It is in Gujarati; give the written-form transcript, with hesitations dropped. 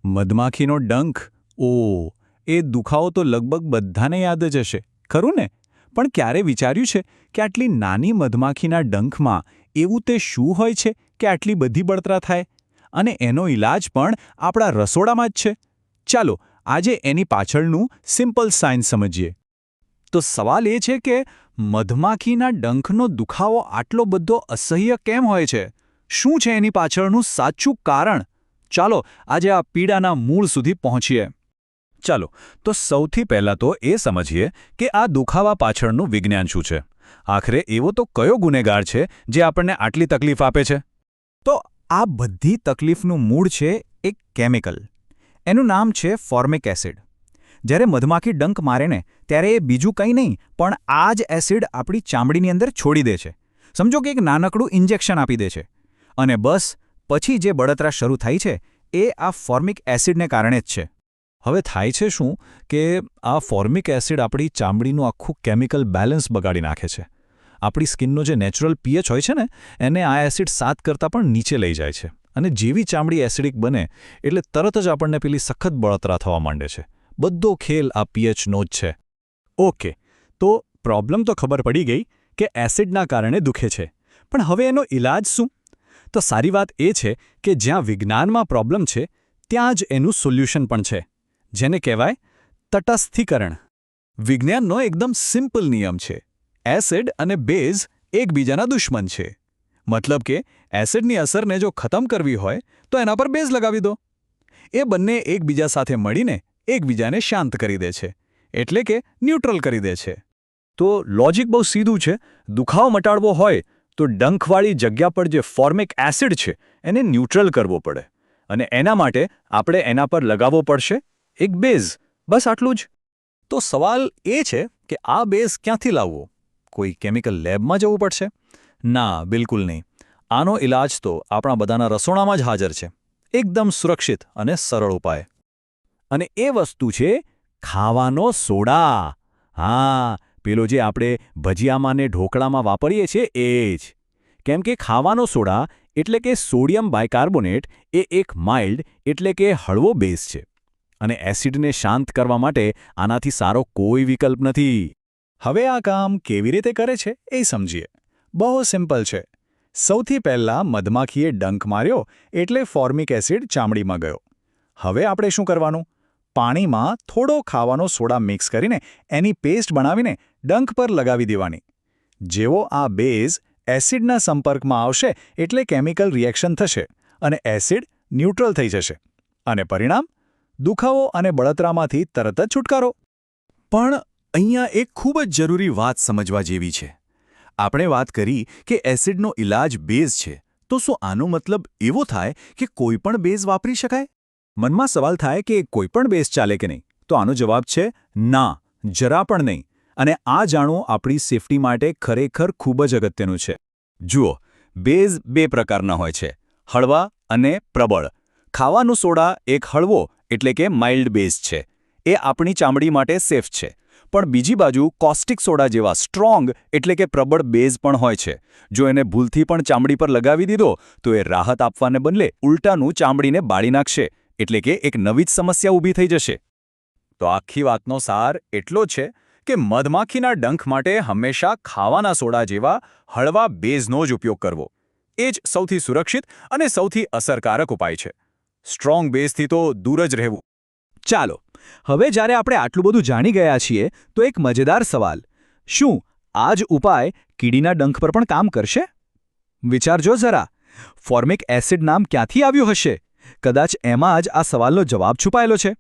મધમાખીનો ડંખ. ઓ, એ દુખાવો તો લગભગ બધાને યાદ જ હશે, ખરું ને? પણ ક્યારે વિચાર્યું છે કે આટલી નાની મધમાખીના ડંખમાં એવું તે શું હોય છે કે આટલી બધી બળતરા થાય? અને એનો ઈલાજ પણ આપણા રસોડામાં જ છે. ચાલો આજે એની પાછળનું સિમ્પલ સાયન્સ સમજીએ. તો સવાલ એ છે કે મધમાખીના ડંખનો દુખાવો આટલો બધો અસહ્ય કેમ હોય છે? શું છે એની પાછળનું સાચું કારણ? ચાલો આજે આ પીડાના મૂળ સુધી પહોંચીએ. ચાલો તો સૌથી પહેલાં તો એ સમજીએ કે આ દુખાવા પાછળનું વિજ્ઞાન શું છે. આખરે એવો તો કયો ગુનેગાર છે જે આપણને આટલી તકલીફ આપે છે? તો આ બધી તકલીફનું મૂળ છે એક કેમિકલ. એનું નામ છે ફોર્મિક એસિડ. જ્યારે મધમાખી ડંખ મારે ને ત્યારે એ બીજું કંઈ નહીં પણ આ જ એસિડ આપણી ચામડીની અંદર છોડી દે છે. સમજો કે એક નાનકડું ઇન્જેક્શન આપી દે છે. અને બસ પછી જે બળતરા શરૂ થાય છે એ આ ફોર્મિક એસિડને કારણે જ છે. હવે થાય છે શું કે આ ફોર્મિક એસિડ આપણી ચામડીનું આખું કેમિકલ બેલેન્સ બગાડી નાખે છે. આપણી સ્કિનનો જે નેચરલ પીએચ હોય છે ને એને આ એસિડ 7 કરતાં પણ નીચે લઈ જાય છે. અને જેવી ચામડી એસિડિક બને એટલે તરત જ આપણને પેલી સખત બળતરા થવા માંડે છે. બધો ખેલ આ પીએચનો જ છે. ઓકે, તો પ્રોબ્લેમ તો ખબર પડી ગઈ કે એસિડના કારણે દુખે છે. પણ હવે એનો ઈલાજ શું? તો સારી વાત એ છે કે જ્યાં વિજ્ઞાનમાં પ્રોબ્લેમ છે ત્યાં જ એનું સોલ્યુશન પણ છે, જેને કહેવાય તટસ્થીકરણ. વિજ્ઞાનનો એકદમ સિમ્પલ નિયમ છે. એસિડ અને બેઝ એકબીજાના દુશ્મન છે. મતલબ કે એસિડની અસરને જો ખતમ કરવી હોય તો એના પર બેઝ લગાવી દો. એ બંને એકબીજા સાથે મળીને એકબીજાને શાંત કરી દે છે, એટલે કે ન્યુટ્રલ કરી દે છે. તો લોજિક બહુ સીધું છે. દુખાવો મટાડવો હોય તો ડંખવાળી જગ્યા પર જે ફોર્મિક એસિડ છે એને ન્યુટ્રલ કરવો પડે. અને એના માટે આપણે એના પર લગાવવો પડશે એક બેઝ. બસ આટલું જ. તો સવાલ એ છે કે આ બેઝ ક્યાંથી લાવવો? કોઈ કેમિકલ લેબમાં જવું પડશે? ના, બિલકુલ નહીં. આનો ઈલાજ તો આપણા બધાના રસોડામાં જ હાજર છે. એકદમ સુરક્ષિત અને સરળ ઉપાય. અને એ વસ્તુ છે ખાવાનો સોડા. હા, પેલો જે આપણે ભજીયામાં ને ઢોકળામાં વાપરીએ છીએ એ જ. કેમ કે ખાવાનો સોડા એટલે કે સોડિયમ બાયકાર્બોનેટ એ એક માઇલ્ડ એટલે કે હળવો બેઝ છે. અને એસિડને શાંત કરવા માટે આનાથી સારો કોઈ વિકલ્પ નથી. હવે આ કામ કેવી રીતે કરે છે એ સમજીએ. બહુ સિમ્પલ છે. સૌથી પહેલાં મધમાખીએ ડંખ માર્યો એટલે ફોર્મિક એસિડ ચામડીમાં ગયો. હવે આપણે શું કરવાનું? પાણીમાં થોડો ખાવાનો સોડા મિક્સ કરીને એની પેસ્ટ બનાવીને ડંખ પર લગાવી દેવાની. જેવો આ બેઝ એસિડના સંપર્કમાં આવશે એટલે કેમિકલ રિએક્શન થશે અને એસિડ ન્યુટ્રલ થઈ જશે. અને પરિણામ? દુખાવો અને બળતરામાંથી તરત જ છુટકારો. પણ અહીંયા એક ખૂબ જ જરૂરી વાત સમજવા જેવી છે. આપણે વાત કરી કે એસિડનો ઈલાજ બેઝ છે, તો શું આનો મતલબ એવો થાય કે કોઈ પણ બેઝ વાપરી શકાય? મનમાં સવાલ થાય કે કોઈ પણ બેઝ ચાલે કે નહીં? તો આનો જવાબ છે ના, જરા પણ નહીં. અને આ જાણવું આપણી સેફટી માટે ખરેખર ખૂબ જ અગત્યનું છે. જુઓ, બેઝ 2 પ્રકારના હોય છે, હળવા અને પ્રબળ. ખાવાનો સોડા એક હળવો એટલે કે માઇલ્ડ બેઝ છે. એ આપણી ચામડી માટે સેફ છે. પણ બીજી બાજુ કોસ્ટિક સોડા જેવા સ્ટ્રોંગ એટલે કે પ્રબળ બેઝ પણ હોય છે. જો એને ભૂલથી પણ ચામડી પર લગાવી દીધો તો એ રાહત આપવાને બદલે ઉલટાનું ચામડીને બાળી નાખશે. એટલે કે એક નવી જ સમસ્યા ઊભી થઈ જશે. તો આખી વાતનો સાર એટલો જ છે કે મધમાખીના ડંખ માટે હંમેશા ખાવાના સોડા જેવા હળવા બેઝનો જ ઉપયોગ કરવો. એ જ સૌથી સુરક્ષિત અને સૌથી અસરકારક ઉપાય છે. સ્ટ્રોંગ બેઝથી તો દૂર જ રહેવું. ચાલો, હવે જ્યારે આપણે આટલું બધું જાણી ગયા છીએ તો એક મજેદાર સવાલ. શું આ જ ઉપાય કીડીના ડંખ પર પણ કામ કરશે? વિચારજો જરા. ફોર્મિક એસિડ નામ ક્યાંથી આવ્યું હશે? કદાચ એમાં જ આ સવાલનો જવાબ છુપાયેલો છે.